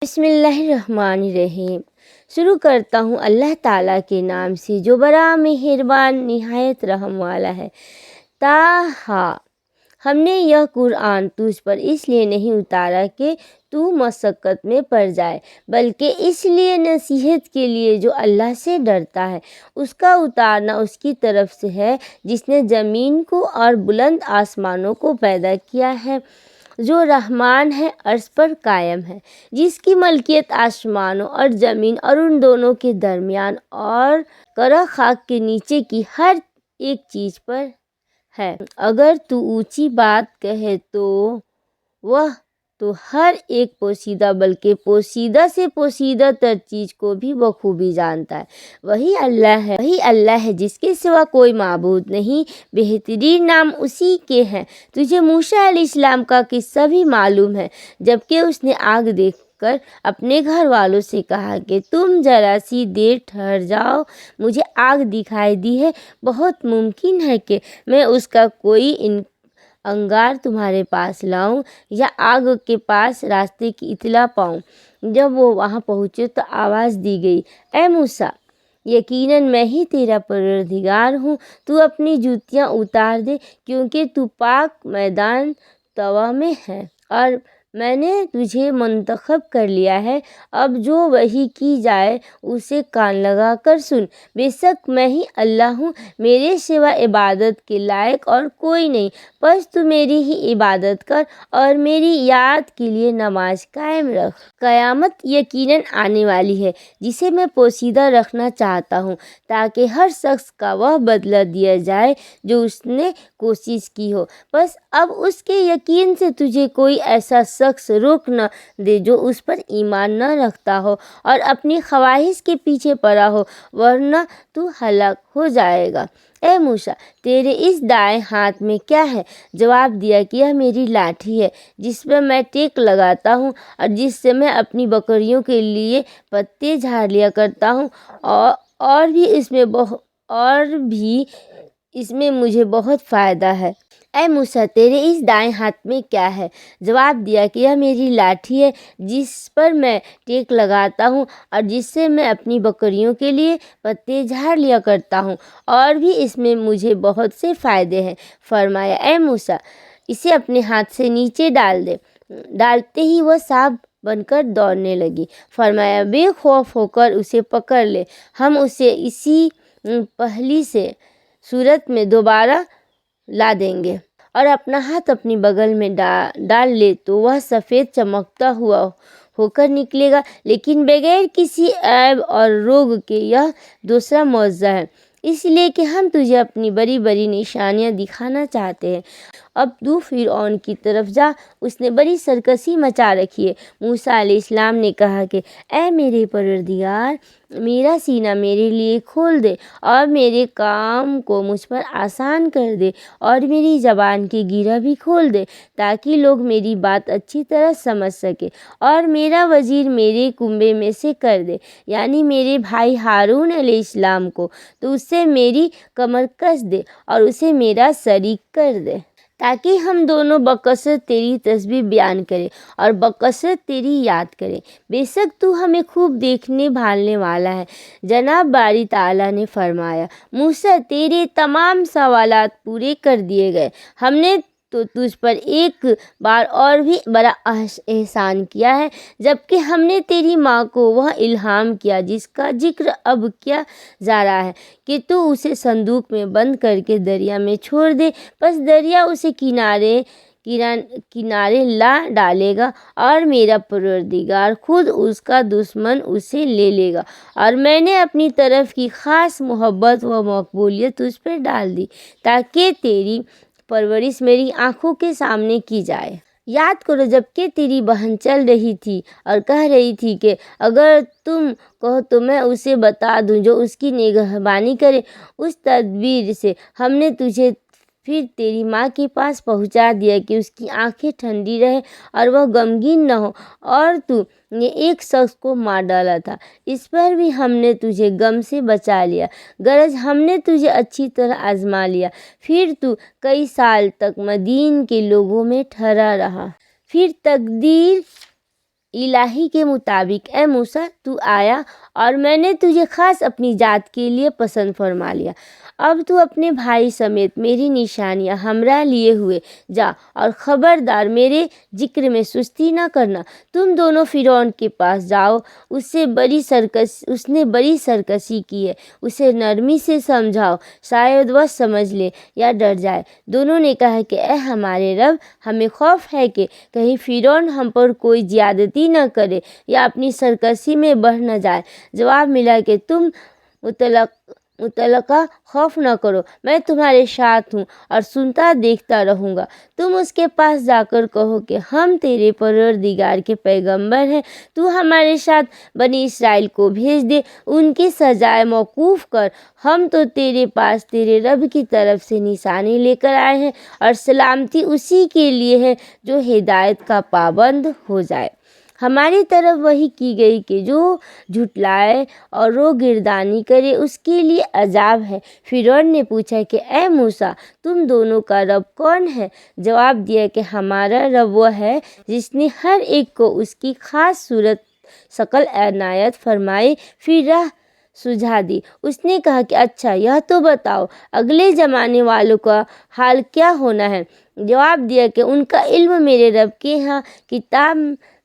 بسم اللہ الرحمن الرحیم۔ شروع کرتا ہوں اللہ تعالیٰ کے نام سے جو بڑا مہربان نہایت رحم والا ہے۔ تاہا، ہم نے یہ قرآن تجھ پر اس لیے نہیں اتارا کہ تو مشقت میں پڑ جائے، بلکہ اس لیے نصیحت کے لیے جو اللہ سے ڈرتا ہے۔ اس کا اتارنا اس کی طرف سے ہے جس نے زمین کو اور بلند آسمانوں کو پیدا کیا ہے، جو رحمان ہے، عرش پر قائم ہے، جس کی ملکیت آسمانوں اور زمین اور ان دونوں کے درمیان اور کرہ خاک کے نیچے کی ہر ایک چیز پر ہے۔ اگر تو اونچی بات کہے تو وہ تو ہر ایک پوشیدہ بلکہ پوشیدہ سے پوشیدہ تر چیز کو بھی بخوبی جانتا ہے۔ وہی اللہ ہے جس کے سوا کوئی معبود نہیں، بہترین نام اسی کے ہیں۔ تجھے موسیٰ علیہ السلام کا قصہ بھی معلوم ہے، جبکہ اس نے آگ دیکھ کر اپنے گھر والوں سے کہا کہ تم ذرا سی دیر ٹھہر جاؤ، مجھے آگ دکھائی دی ہے، بہت ممکن ہے کہ میں اس کا کوئی انگار تمہارے پاس لاؤں یا آگ کے پاس راستے کی اطلاع پاؤں۔ جب وہ وہاں پہنچے تو آواز دی گئی، اے موسیٰ، یقیناً میں ہی تیرا پروردگار ہوں، تو اپنی جوتیاں اتار دے کیونکہ تو پاک میدان طویٰ میں ہے اور میں نے تجھے منتخب کر لیا ہے۔ اب جو وحی کی جائے اسے کان لگا کر سن۔ بے شک میں ہی اللہ ہوں، میرے سوا عبادت کے لائق اور کوئی نہیں، بس تو میری ہی عبادت کر اور میری یاد کے لیے نماز قائم رکھ۔ قیامت یقیناً آنے والی ہے جسے میں پوشیدہ رکھنا چاہتا ہوں تاکہ ہر شخص کا وہ بدلہ دیا جائے جو اس نے کوشش کی ہو۔ بس اب اس کے یقین سے تجھے کوئی ایسا شخص روک نہ دے جو اس پر ایمان نہ رکھتا ہو اور اپنی خواہش کے پیچھے پڑا ہو، ورنہ تو ہلاک ہو جائے گا۔ اے موسیٰ، تیرے اس دائیں ہاتھ میں کیا ہے؟ جواب دیا کہ یہ میری لاٹھی ہے جس پر میں ٹیک لگاتا ہوں اور جس سے میں اپنی بکریوں کے لیے پتے جھاڑ لیا کرتا ہوں، اور بھی اس میں مجھے بہت فائدہ ہے۔ اے موسیٰ، تیرے اس دائیں ہاتھ میں کیا ہے؟ جواب دیا کہ یہ میری لاٹھی ہے جس پر میں ٹیک لگاتا ہوں اور جس سے میں اپنی بکریوں کے لیے پتے جھاڑ لیا کرتا ہوں، اور بھی اس میں مجھے بہت سے فائدے ہیں۔ فرمایا، اے موسیٰ، اسے اپنے ہاتھ سے نیچے ڈال دے۔ ڈالتے ہی وہ سانپ بن کر دوڑنے لگی۔ فرمایا، بے خوف ہو کر اسے پکڑ لے، ہم اسے اسی پہلی سے صورت میں دوبارہ لا دیں گے۔ اور اپنا ہاتھ اپنی بغل میں ڈال لے تو وہ سفید چمکتا ہوا ہو کر نکلے گا، لیکن بغیر کسی عیب اور روگ کے۔ یہ دوسرا معجزہ ہے، اس لیے کہ ہم تجھے اپنی بڑی بڑی نشانیاں دکھانا چاہتے ہیں۔ اب تو فرعون کی طرف جا، اس نے بڑی سرکشی مچا رکھی ہے۔ موسیٰ علیہ السلام نے کہا کہ اے میرے پروردگار، میرا سینہ میرے لیے کھول دے اور میرے کام کو مجھ پر آسان کر دے، اور میری زبان کی گرہ بھی کھول دے تاکہ لوگ میری بات اچھی طرح سمجھ سکیں، اور میرا وزیر میرے کنبے میں سے کر دے، یعنی میرے بھائی ہارون علیہ السلام کو، تو اس سے میری کمر کس دے اور اسے میرا شریک کر دے تاکہ ہم دونوں بکثرت تیری تسبیح بیان کریں اور بکثرت تیری یاد کریں۔ بے شک تو ہمیں خوب دیکھنے بھالنے والا ہے۔ جناب باری تعالیٰ نے فرمایا، موسیٰ، تیرے تمام سوالات پورے کر دیے گئے۔ ہم نے تو تجھ پر ایک بار اور بھی بڑا احسان کیا ہے، جبکہ ہم نے تیری ماں کو وہ الہام کیا جس کا ذکر اب کیا جا رہا ہے کہ تو اسے صندوق میں بند کر کے دریا میں چھوڑ دے، پس دریا اسے کنارے لا ڈالے گا اور میرا پروردگار خود اس کا دشمن اسے لے لے گا، اور میں نے اپنی طرف کی خاص محبت و مقبولیت تجھ پر ڈال دی تاکہ تیری پرورش میری آنکھوں کے سامنے کی جائے۔ یاد کرو جبکہ تیری بہن چل رہی تھی اور کہہ رہی تھی کہ اگر تم کہو تو میں اسے بتا دوں جو اس کی نگہبانی کرے۔ اس تدبیر سے ہم نے تجھے پھر تیری ماں کے پاس پہنچا دیا کہ اس کی آنکھیں ٹھنڈی رہیں اور وہ غمگین نہ ہو، اور تو نے ایک شخص کو مار ڈالا تھا، اس پر بھی ہم نے تجھے غم سے بچا لیا، غرض ہم نے تجھے اچھی طرح آزما لیا۔ پھر تو کئی سال تک مدین کے لوگوں میں ٹھہرا رہا۔ پھر تقدیر الہی کے مطابق اے موسیٰ تو آیا اور میں نے تجھے خاص اپنی ذات کے لیے پسند فرما لیا۔ اب تو اپنے بھائی سمیت میری نشانیاں ہمراہ لیے ہوئے جا، اور خبردار میرے ذکر میں سستی نہ کرنا۔ تم دونوں فرعون کے پاس جاؤ، اس نے بڑی سرکشی کی ہے، اسے نرمی سے سمجھاؤ، شاید وہ سمجھ لے یا ڈر جائے۔ دونوں نے کہا کہ اے ہمارے رب، ہمیں خوف ہے کہ کہیں فرعون ہم پر کوئی زیادتی نہ کرے یا اپنی سرکشی میں بڑھ نہ جائے۔ جواب ملا کہ تم مطلقہ خوف نہ کرو، میں تمہارے ساتھ ہوں اور سنتا دیکھتا رہوں گا۔ تم اس کے پاس جا کر کہو کہ ہم تیرے پروردگار کے پیغمبر ہیں، تو ہمارے ساتھ بنی اسرائیل کو بھیج دے، ان کی سزائے موقوف کر۔ ہم تو تیرے پاس تیرے رب کی طرف سے نشانی لے کر آئے ہیں، اور سلامتی اسی کے لیے ہے جو ہدایت کا پابند ہو جائے۔ ہماری طرف وحی کی گئی کہ جو جھٹلائے اور روگردانی کرے اس کے لیے عذاب ہے۔ فرعون نے پوچھا کہ اے موسیٰ، تم دونوں کا رب کون ہے؟ جواب دیا کہ ہمارا رب وہ ہے جس نے ہر ایک کو اس کی خاص صورت شکل عنایت فرمائی، پھر راہ سجھا دی۔ اس نے کہا کہ اچھا یہ تو بتاؤ اگلے زمانے والوں کا حال کیا ہونا ہے؟ جواب دیا کہ ان کا علم میرے رب کے ہاں کتاب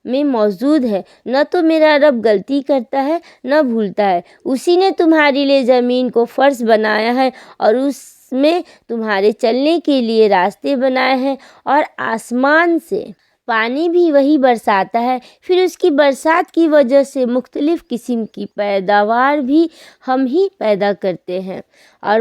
میں موجود ہے، نہ تو میرا رب غلطی کرتا ہے نہ بھولتا ہے۔ اسی نے تمہارے لیے زمین کو فرش بنایا ہے اور اس میں تمہارے چلنے کے لیے راستے بنائے ہیں، اور آسمان سے پانی بھی وہی برساتا ہے، پھر اس کی برسات کی وجہ سے مختلف قسم کی پیداوار بھی ہم ہی پیدا کرتے ہیں، اور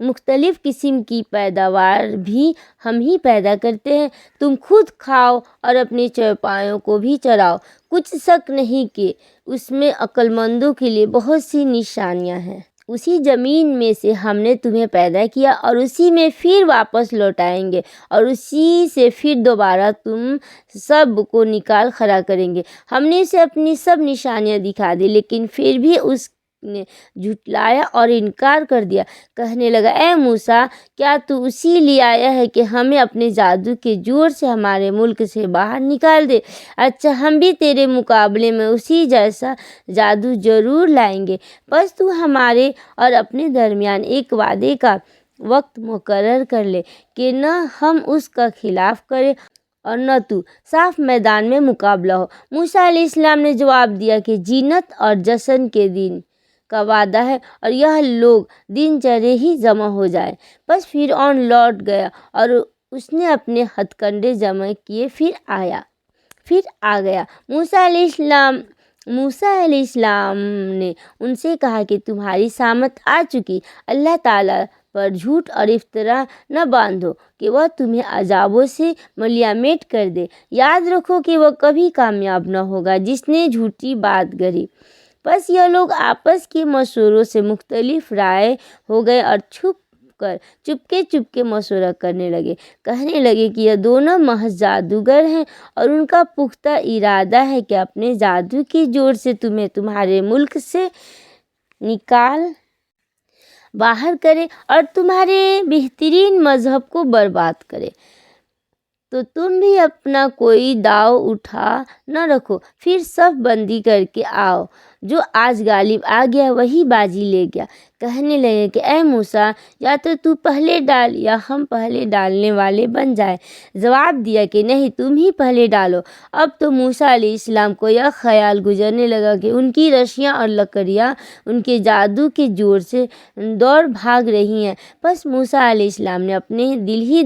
مختلف قسم کی پیداوار بھی ہم ہی پیدا کرتے ہیں۔ تم خود کھاؤ اور اپنے چوپایوں کو بھی چراؤ۔ کچھ شک نہیں کہ اس میں عقل مندوں کے لیے بہت سی نشانیاں ہیں۔ اسی زمین میں سے ہم نے تمہیں پیدا کیا اور اسی میں پھر واپس لوٹائیں گے، اور اسی سے پھر دوبارہ تم سب کو نکال کھڑا کریں گے۔ ہم نے اسے اپنی سب نشانیاں دکھا دی، لیکن پھر بھی اس نے جھٹلایا اور انکار کر دیا۔ کہنے لگا اے موسیٰ، کیا تو اسی لیے آیا ہے کہ ہمیں اپنے جادو کے زور سے ہمارے ملک سے باہر نکال دے؟ اچھا، ہم بھی تیرے مقابلے میں اسی جیسا جادو ضرور لائیں گے، بس تو ہمارے اور اپنے درمیان ایک وعدے کا وقت مقرر کر لے کہ نہ ہم اس کا خلاف کریں اور نہ تو صاف میدان میں مقابلہ ہو۔ موسیٰ علیہ السلام نے جواب دیا کہ زینت اور جشن کے دن کا وعدہ ہے، اور یہ لوگ دن چڑھے ہی جمع ہو جائے۔ بس فرعون لوٹ گیا اور اس نے اپنے ہتھ کنڈے جمع کیے، پھر آ گیا۔ موسیٰ علیہ السلام نے ان سے کہا کہ تمہاری سامت آ چکی، اللہ تعالیٰ پر جھوٹ اور افترا نہ باندھو کہ وہ تمہیں عذابوں سے ملیامت کر دے۔ یاد رکھو کہ وہ کبھی کامیاب نہ ہوگا جس نے جھوٹی بات گڑھی۔ بس یہ لوگ آپس کے مشوروں سے مختلف رائے ہو گئے اور چپکے مشورہ کرنے لگے، کہنے لگے کہ یہ دونوں محض جادوگر ہیں، اور ان کا پختہ ارادہ ہے کہ اپنے جادو کی زور سے تمہیں تمہارے ملک سے نکال باہر کرے اور تمہارے بہترین مذہب کو برباد کرے۔ تو تم بھی اپنا کوئی داؤ اٹھا نہ رکھو، پھر صف بندی کر کے آؤ، جو آج غالب آ گیا وہی بازی لے گیا۔ کہنے لگے کہ اے موسیٰ، یا تو پہلے ڈال یا ہم پہلے ڈالنے والے بن جائیں۔ جواب دیا کہ نہیں، تم ہی پہلے ڈالو۔ اب تو موسیٰ علیہ السلام کو یہ خیال گزرنے لگا کہ ان کی رسیاں اور لکڑیاں ان کے جادو کے زور سے دوڑ بھاگ رہی ہیں۔ بس موسیٰ علیہ السلام نے اپنے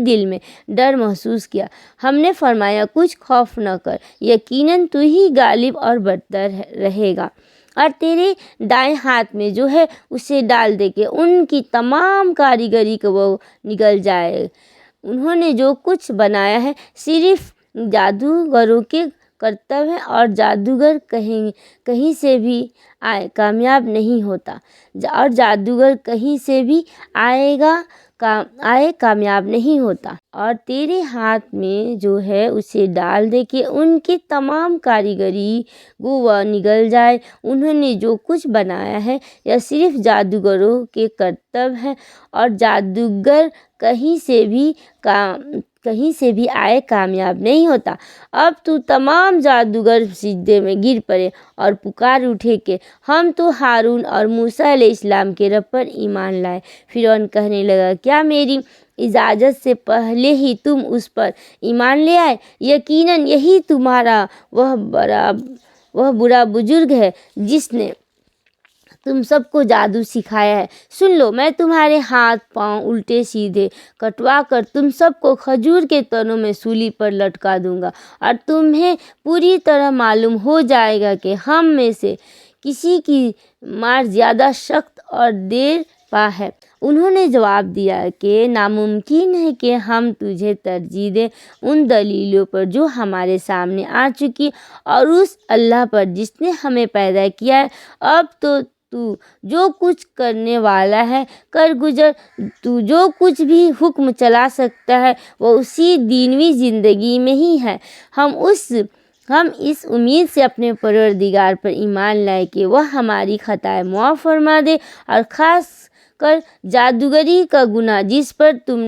دل میں ڈر محسوس کیا۔ ہم نے فرمایا کچھ خوف نہ کر، یقیناً تو ہی غالب اور برتر رہے گا، اور تیرے دائیں ہاتھ میں جو ہے اسے ڈال دے کہ ان کی تمام کاریگری کو وہ نگل جائے۔ انہوں نے جو کچھ بنایا ہے صرف جادوگروں کے کرتب ہے، اور جادوگر کہیں سے بھی آئے کامیاب نہیں ہوتا، اور جادوگر کہیں سے بھی آئے کامیاب نہیں ہوتا۔ اور تیرے ہاتھ میں جو ہے اسے ڈال دے کہ ان کی تمام کاریگری کو وہ نگل جائے۔ انہوں نے جو کچھ بنایا ہے یہ صرف جادوگروں کے کرتب ہے، اور جادوگر کہیں سے بھی کہیں سے بھی آئے کامیاب نہیں ہوتا۔ اب تو تمام جادوگر سجدے میں گر پڑے اور پکار اٹھے کہ ہم تو ہارون اور موسیٰ علیہ السلام کے رب پر ایمان لائے۔ فرعون کہنے لگا کیا میری اجازت سے پہلے ہی تم اس پر ایمان لے آئے؟ یقیناً یہی تمہارا وہ برا بزرگ ہے جس نے تم سب کو جادو سکھایا ہے۔ سن لو، میں تمہارے ہاتھ پاؤں الٹے سیدھے کٹوا کر تم سب کو کھجور کے تنوں میں سولی پر لٹکا دوں گا، اور تمہیں پوری طرح معلوم ہو جائے گا کہ ہم میں سے کسی کی مار زیادہ سخت اور دیر پا ہے۔ انہوں نے جواب دیا کہ ناممکن ہے کہ ہم تجھے ترجیح دیں ان دلیلوں پر جو ہمارے سامنے آ چکی، اور اس اللہ پر جس نے ہمیں پیدا کیا ہے۔ اب تو جو کچھ کرنے والا ہے کر گزر۔ تو جو کچھ بھی حکم چلا سکتا ہے وہ اسی دنیوی زندگی میں ہی ہے۔ ہم اس امید سے اپنے پروردگار پر ایمان لائے کہ وہ ہماری خطائیں معاف فرما دے، اور خاص کر جادوگری کا گناہ جس پر تم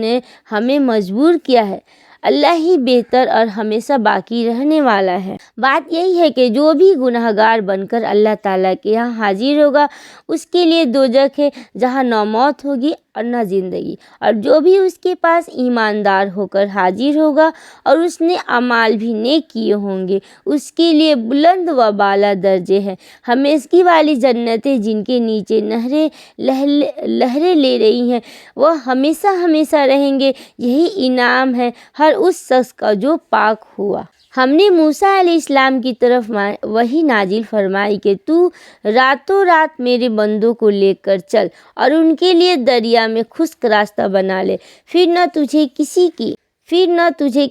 نے ہمیں مجبور کیا ہے۔ اللہ ہی بہتر اور ہمیشہ باقی رہنے والا ہے۔ بات یہی ہے کہ جو بھی گناہ گار بن کر اللہ تعالیٰ کے یہاں حاضر ہوگا اس کے لیے دوزخ ہے جہاں نہ موت ہوگی اور نہ زندگی، اور جو بھی اس کے پاس ایماندار ہو کر حاضر ہوگا اور اس نے اعمال بھی نیک کیے ہوں گے اس کے لیے بلند و بالا درجے ہیں، ہمیشگی والی جنتیں جن کے نیچے نہریں لہریں لے رہی ہیں، وہ ہمیشہ ہمیشہ رہیں گے۔ یہی انعام ہے ہر اس شخص کا جو پاک ہوا۔ ہم نے موسیٰ علیہ السلام کی طرف وحی نازل فرمائی کہ تو راتوں رات میرے بندوں کو لے کر چل اور ان کے لیے دریا میں خشک راستہ بنا لے، پھر نہ تجھے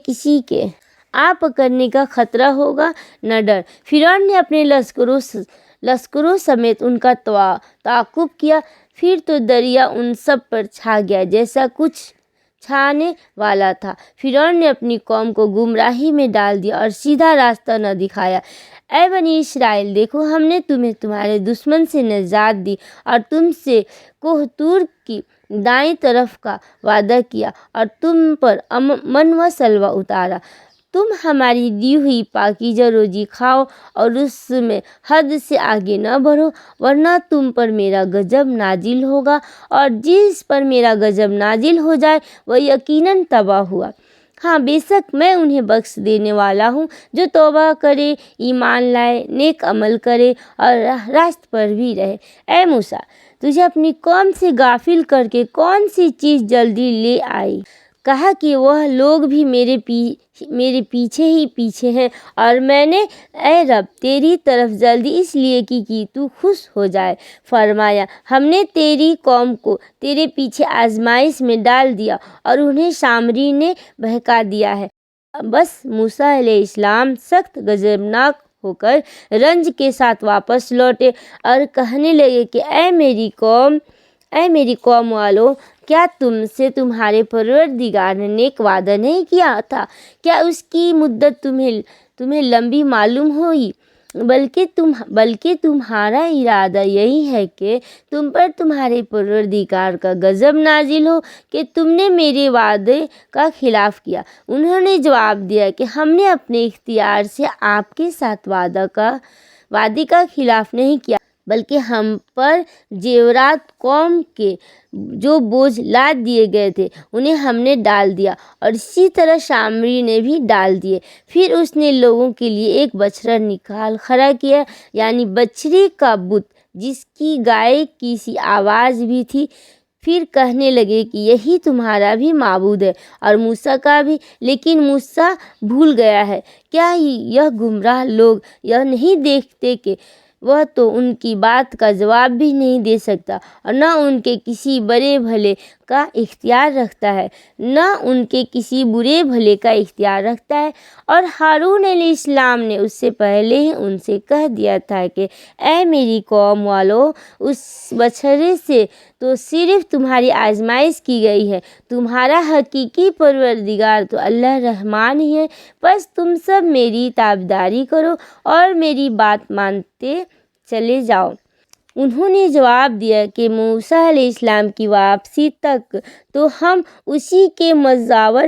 کسی کے آ پکڑنے کا خطرہ ہوگا نہ ڈر۔ فرعون نے اپنے لشکروں سمیت ان کا تعاقب کیا، پھر تو دریا ان سب پر چھا گیا جیسا کچھ چھانے والا تھا۔ فرعون نے اپنی قوم کو گمراہی میں ڈال دیا اور سیدھا راستہ نہ دکھایا۔ اے بنی اسرائیل، دیکھو ہم نے تمہیں تمہارے دشمن سے نجات دی اور تم سے کوہ طور کی دائیں طرف کا وعدہ کیا اور تم پر من و سلوہ اتارا۔ تم ہماری دی ہوئی پاکیزہ روزی کھاؤ اور اس میں حد سے آگے نہ بڑھو، ورنہ تم پر میرا غضب نازل ہوگا، اور جس پر میرا غضب نازل ہو جائے وہ یقیناً تباہ ہوا۔ ہاں بے شک میں انہیں بخش دینے والا ہوں جو توبہ کرے، ایمان لائے، نیک عمل کرے اور راست پر بھی رہے۔ اے موسیٰ، تجھے اپنی قوم سے غافل کر کے کون سی چیز جلدی لے آئی؟ کہا کہ وہ لوگ بھی میرے پیچھے ہی پیچھے ہیں، اور میں نے اے رب تیری طرف جلدی اس لیے کی کہ تو خوش ہو جائے۔ فرمایا ہم نے تیری قوم کو تیرے پیچھے آزمائش میں ڈال دیا اور انہیں سامری نے بہکا دیا ہے۔ بس موسیٰ علیہ السلام سخت غضبناک ہو کر رنج کے ساتھ واپس لوٹے اور کہنے لگے کہ اے میری قوم والو، کیا تم سے تمہارے پروردگار نے نیک وعدہ نہیں کیا تھا؟ کیا اس کی مدت تمہیں لمبی معلوم ہوئی؟ بلکہ تمہارا ارادہ یہی ہے کہ تم پر تمہارے پروردگار کا غضب نازل ہو کہ تم نے میرے وعدے کا خلاف کیا۔ انہوں نے جواب دیا کہ ہم نے اپنے اختیار سے آپ کے ساتھ وعدے کا خلاف نہیں کیا، بلکہ ہم پر زیورات قوم کے جو بوجھ لاد دیے گئے تھے انہیں ہم نے ڈال دیا، اور اسی طرح سامری نے بھی ڈال دیے۔ پھر اس نے لوگوں کے لیے ایک بچڑا نکال کھڑا کیا، یعنی بچڑے کا بت جس کی گائے کی سی آواز بھی تھی۔ پھر کہنے لگے کہ یہی تمہارا بھی معبود ہے اور موسیٰ کا بھی، لیکن موسیٰ بھول گیا ہے۔ کیا یہ گمراہ لوگ یہ نہیں دیکھتے کہ وہ تو ان کی بات کا جواب بھی نہیں دے سکتا، اور نہ ان کے کسی برے بھلے کا اختیار رکھتا ہے، نہ ان کے کسی برے بھلے کا اختیار رکھتا ہے۔ اور ہارون علیہ السلام نے اس سے پہلے ہی ان سے کہہ دیا تھا کہ اے میری قوم والو، اس بچڑے سے تو صرف تمہاری آزمائش کی گئی ہے، تمہارا حقیقی پروردگار تو اللہ رحمان ہی ہے۔ بس تم سب میری تابعداری کرو اور میری بات مانتے چلے جاؤ۔ انہوں نے جواب دیا کہ موسیٰ علیہ السلام کی واپسی تک تو ہم اسی کے مزاور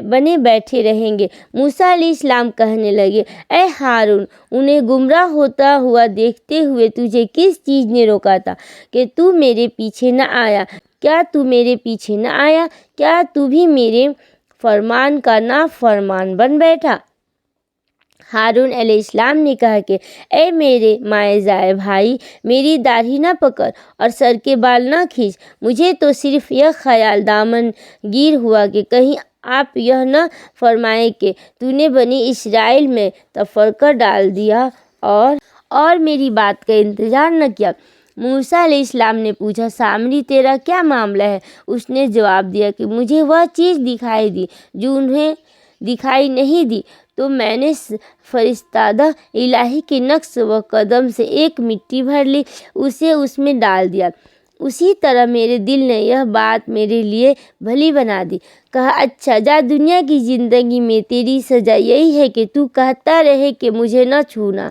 بنے بیٹھے رہیں گے۔ موسیٰ علیہ السلام کہنے لگے، اے ہارون، انہیں گمراہ ہوتا ہوا دیکھتے ہوئے تجھے کس چیز نے روکا تھا کہ تو میرے پیچھے نہ آیا؟ کیا تو میرے پیچھے نہ آیا؟ کیا تو بھی میرے فرمان کا نافرمان بن بیٹھا؟ ہارون علیہ السلام نے کہا کہ اے میرے مائزائے بھائی، میری داڑھی نہ پکڑ اور سر کے بال نہ کھینچ۔ مجھے تو صرف یہ خیال دامن گیر ہوا کہ کہیں آپ یہ نہ فرمائیں کہ تو نے بنی اسرائیل میں تفرقہ ڈال دیا اور میری بات کا انتظار نہ کیا۔ موسیٰ علیہ السلام نے پوچھا، سامری تیرا کیا معاملہ ہے؟ اس نے جواب دیا کہ مجھے وہ چیز دکھائی دی جو انہیں دکھائی نہیں دی، تو میں نے فرستادہ الہی کے نقش و قدم سے ایک مٹی بھر لی، اسے اس میں ڈال دیا۔ اسی طرح میرے دل نے یہ بات میرے لیے بھلی بنا دی۔ کہا، اچھا جا، دنیا کی زندگی میں تیری سزا یہی ہے کہ تو کہتا رہے کہ مجھے نہ چھونا،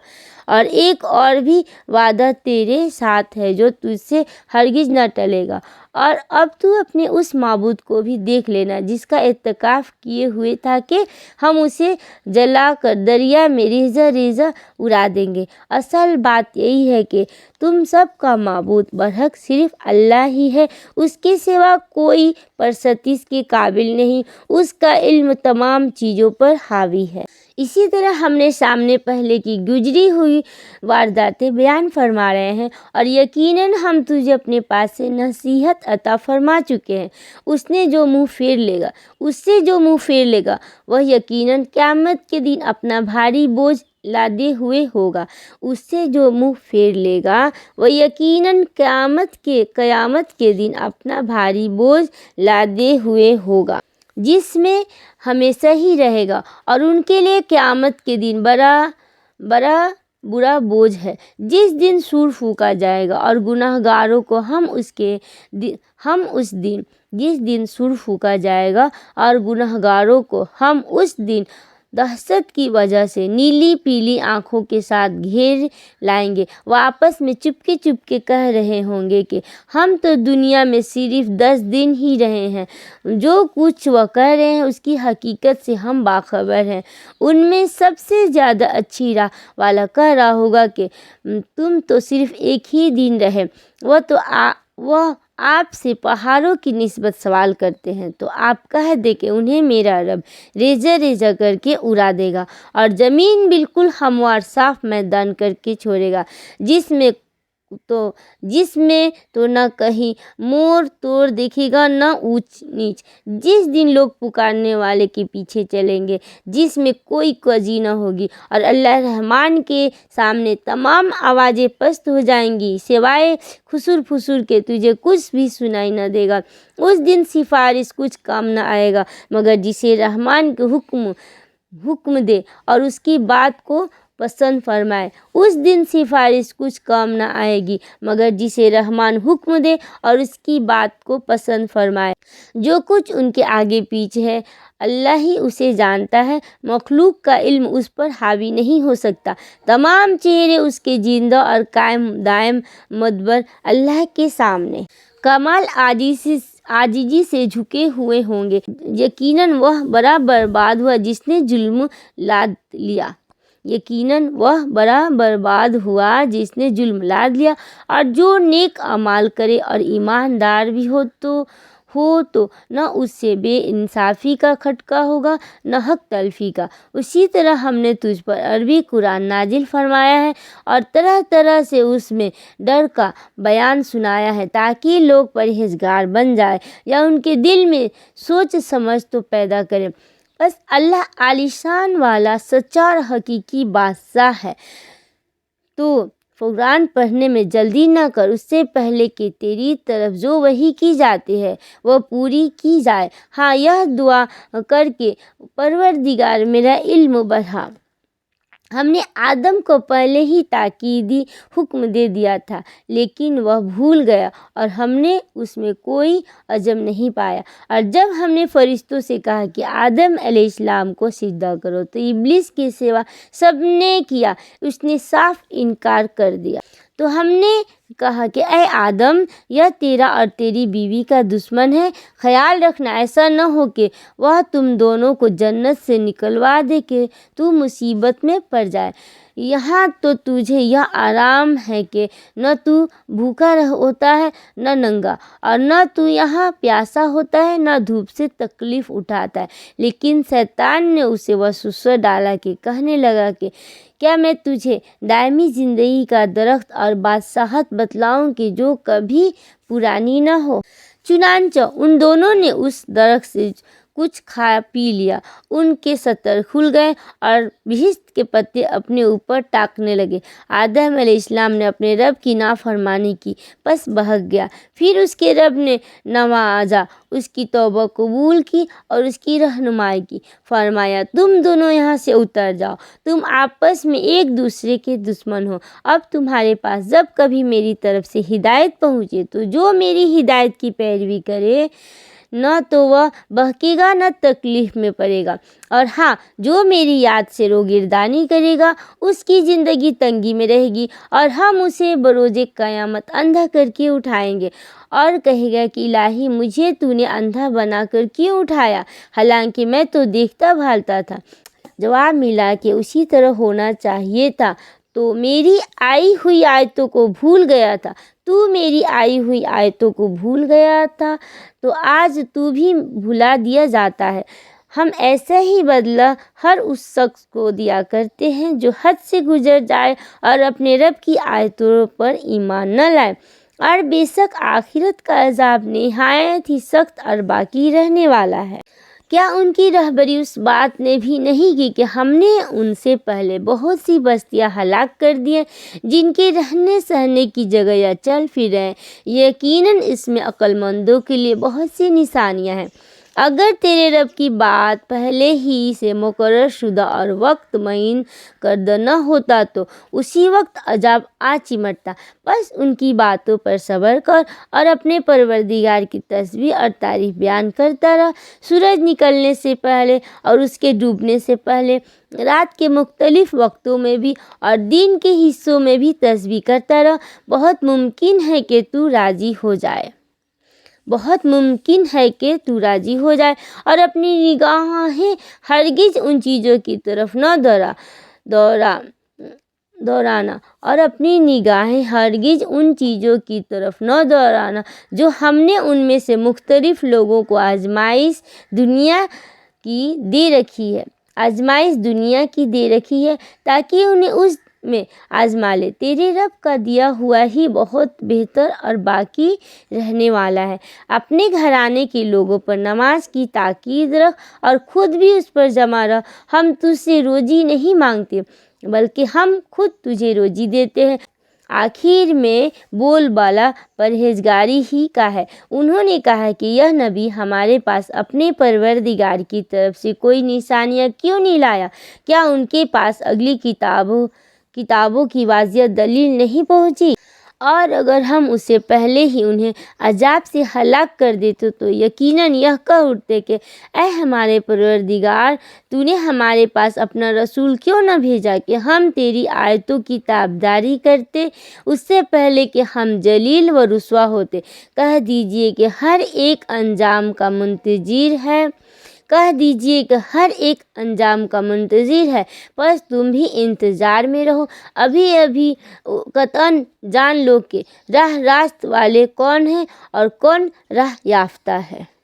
اور ایک اور بھی وعدہ تیرے ساتھ ہے جو تجھ سے ہرگز نہ ٹلے گا، اور اب تو اپنے اس معبود کو بھی دیکھ لینا جس کا اعتکاف کیے ہوئے تھا کہ ہم اسے جلا کر دریا میں ریزہ ریزہ اڑا دیں گے۔ اصل بات یہی ہے کہ تم سب کا معبود برحق صرف اللہ ہی ہے، اس کے سوا کوئی پرستش کے قابل نہیں، اس کا علم تمام چیزوں پر حاوی ہے۔ اسی طرح ہم نے سامنے پہلے کی گزری ہوئی وارداتیں بیان فرما رہے ہیں، اور یقیناً ہم تجھے اپنے پاس سے نصیحت عطا فرما چکے ہیں۔ اس سے جو منہ پھیر لے گا وہ یقیناً قیامت کے دن اپنا بھاری بوجھ لادے ہوئے ہوگا۔ اس سے جو منہ پھیر لے گا وہ یقیناً قیامت کے دن اپنا بھاری بوجھ لادے ہوئے ہوگا، جس میں ہمیشہ ہی رہے گا، اور ان کے لیے قیامت کے دن بڑا برا بوجھ ہے، جس دن سور پھونکا جائے گا، اور گناہ گاروں کو ہم اس دن دہشت کی وجہ سے نیلی پیلی آنکھوں کے ساتھ گھیر لائیں گے۔ وہ آپس میں چپکے چپکے کہہ رہے ہوں گے کہ ہم تو دنیا میں صرف 10 دن ہی رہے ہیں، جو کچھ وہ کہہ رہے ہیں اس کی حقیقت سے ہم باخبر ہیں۔ ان میں سب سے زیادہ اچھی راہ والا کہہ رہا ہوگا کہ تم تو صرف ایک ہی دن رہے۔ وہ آپ سے پہاڑوں کی نسبت سوال کرتے ہیں، تو آپ کہہ دیں کہ انہیں میرا رب ریزہ ریزہ کر کے اڑا دے گا، اور زمین بالکل ہموار صاف میدان کر کے چھوڑے گا، جس میں تو نہ کہیں موڑ توڑ دیکھے گا نہ اونچ نیچ۔ جس دن لوگ پکارنے والے کے پیچھے چلیں گے، جس میں کوئی کجی نہ ہوگی، اور اللہ رحمان کے سامنے تمام آوازیں پست ہو جائیں گی، سوائے خسر پھسر کے تجھے کچھ بھی سنائی نہ دے گا۔ اس دن سفارش کچھ کام نہ آئے گا مگر جسے رحمان کے حکم دے اور اس کی بات کو پسند فرمائے۔ اس دن سفارش کچھ کام نہ آئے گی مگر جسے رحمان حکم دے اور اس کی بات کو پسند فرمائے۔ جو کچھ ان کے آگے پیچھے ہے اللہ ہی اسے جانتا ہے، مخلوق کا علم اس پر حاوی نہیں ہو سکتا۔ تمام چہرے اس کے زندہ اور قائم دائم مدبر اللہ کے سامنے کمال عاجزی سے جھکے ہوئے ہوں گے۔ یقیناً وہ بڑا برباد ہوا جس نے ظلم لاد لیا، اور جو نیک اعمال کرے اور ایماندار بھی ہو تو نہ اس سے بے انصافی کا کھٹکا ہوگا نہ حق تلفی کا۔ اسی طرح ہم نے تجھ پر عربی قرآن نازل فرمایا ہے اور طرح طرح سے اس میں ڈر کا بیان سنایا ہے، تاکہ لوگ پرہیزگار بن جائیں یا ان کے دل میں سوچ سمجھ تو پیدا کریں۔ بس اللہ عالی شان والا سچا اور حقیقی بادشاہ ہے۔ تو قرآن پڑھنے میں جلدی نہ کر، اس سے پہلے کہ تیری طرف جو وحی کی جاتی ہے وہ پوری کی جائے۔ ہاں، یہ دعا کر کہ پروردگار میرا علم بڑھا۔ ہم نے آدم کو پہلے ہی تاکیدی حکم دے دیا تھا لیکن وہ بھول گیا اور ہم نے اس میں کوئی عزم نہیں پایا۔ اور جب ہم نے فرشتوں سے کہا کہ آدم علیہ السلام کو سجدہ کرو تو ابلیس کے سوا سب نے کیا، اس نے صاف انکار کر دیا۔ تو ہم نے کہا کہ اے آدم، یہ تیرا اور تیری بیوی کا دشمن ہے، خیال رکھنا ایسا نہ ہو کہ وہ تم دونوں کو جنت سے نکلوا دے کہ تو مصیبت میں پڑ جائے۔ یہاں تو تجھے یہ آرام ہے کہ نہ تو بھوکا ہوتا ہے نہ ننگا، اور نہ تو یہاں پیاسا ہوتا ہے نہ دھوپ سے تکلیف اٹھاتا ہے۔ لیکن شیطان نے اسے وسوسہ ڈالا کہ کہنے لگا کہ کیا میں تجھے دائمی زندگی کا درخت اور بادشاہت بتلاؤں کہ جو کبھی پرانی نہ ہو؟ چنانچہ ان دونوں نے اس درخت سے کچھ کھا پی لیا، ان کے ستر کھل گئے اور بہشت کے پتے اپنے اوپر ٹاکنے لگے۔ آدم علیہ السلام نے اپنے رب کی نافرمانی کی، پس بہک گیا۔ پھر اس کے رب نے نوازا، اس کی توبہ قبول کی اور اس کی رہنمائی کی۔ فرمایا تم دونوں یہاں سے اتر جاؤ، تم آپس میں ایک دوسرے کے دشمن ہو۔ اب تمہارے پاس جب کبھی میری طرف سے ہدایت پہنچے تو جو میری ہدایت کی پیروی کرے نہ تو وہ بہکے گا نہ تکلیف میں پڑے گا، اور ہاں جو میری یاد سے روگردانی کرے گا اس کی زندگی تنگی میں رہے گی، اور ہم اسے بروز قیامت اندھا کر کے اٹھائیں گے اور کہے گا کہ الہی مجھے تو نے اندھا بنا کر کیوں اٹھایا، حالانکہ میں تو دیکھتا بھالتا تھا۔ جواب ملا کہ اسی طرح ہونا چاہیے تھا، تو میری آئی ہوئی آیتوں کو بھول گیا تھا، تو میری آئی ہوئی آیتوں کو بھول گیا تھا، تو آج تو بھی بھلا دیا جاتا ہے۔ ہم ایسا ہی بدلہ ہر اس شخص کو دیا کرتے ہیں جو حد سے گزر جائے اور اپنے رب کی آیتوں پر ایمان نہ لائے، اور بے شک آخرت کا عذاب نہایت ہی سخت اور باقی رہنے والا ہے۔ کیا ان کی رہبری اس بات نے بھی نہیں کی کہ ہم نے ان سے پہلے بہت سی بستیاں ہلاک کر دی ہیں جن کے رہنے سہنے کی جگہ یا چل پھر رہے ہیں؟ یقیناً اس میں عقل مندوں کے لیے بہت سی نشانیاں ہیں۔ اگر تیرے رب کی بات پہلے ہی سے مقرر شدہ اور وقت معین کردہ نہ ہوتا تو اسی وقت عذاب آ چمٹتا۔ بس ان کی باتوں پر صبر کر اور اپنے پروردگار کی تسبیح اور تعریف بیان کرتا رہ۔ سورج نکلنے سے پہلے اور اس کے ڈوبنے سے پہلے، رات کے مختلف وقتوں میں بھی اور دن کے حصوں میں بھی تسبیح کرتا رہ۔ بہت ممکن ہے کہ تو راضی ہو جائے اور اپنی نگاہیں ہرگز ان چیزوں کی طرف نہ دوڑانا جو ہم نے ان میں سے مختلف لوگوں کو آزمائش دنیا کی دے رکھی ہے تاکہ انہیں اس میں آزما لے۔ تیرے رب کا دیا ہوا ہی بہت بہتر اور باقی رہنے والا ہے۔ اپنے گھرانے کے لوگوں پر نماز کی تاکید رکھ اور خود بھی اس پر جمع رہ۔ ہم تجھ سے روزی نہیں مانگتے بلکہ ہم خود تجھے روزی دیتے ہیں۔ آخر میں بول بالا پرہیزگاری ہی کا ہے۔ انہوں نے کہا کہ یہ نبی ہمارے پاس اپنے پروردگار کی طرف سے کوئی نشانیاں کیوں نہیں لایا؟ کیا ان کے پاس اگلی کتابوں کی واضح دلیل نہیں پہنچی؟ اور اگر ہم اسے پہلے ہی انہیں عذاب سے ہلاک کر دیتے تو یقیناً یہ کہہ اٹھتے کہ اے ہمارے پروردگار، تو نے ہمارے پاس اپنا رسول کیوں نہ بھیجا کہ ہم تیری آیتوں کی تابعداری کرتے اس سے پہلے کہ ہم ذلیل و رسوا ہوتے۔ کہہ دیجئے کہ ہر ایک انجام کا منتظر ہے، بس تم بھی انتظار میں رہو۔ ابھی قطعاً جان لو کہ راست والے کون ہیں اور کون راہ یافتہ ہے۔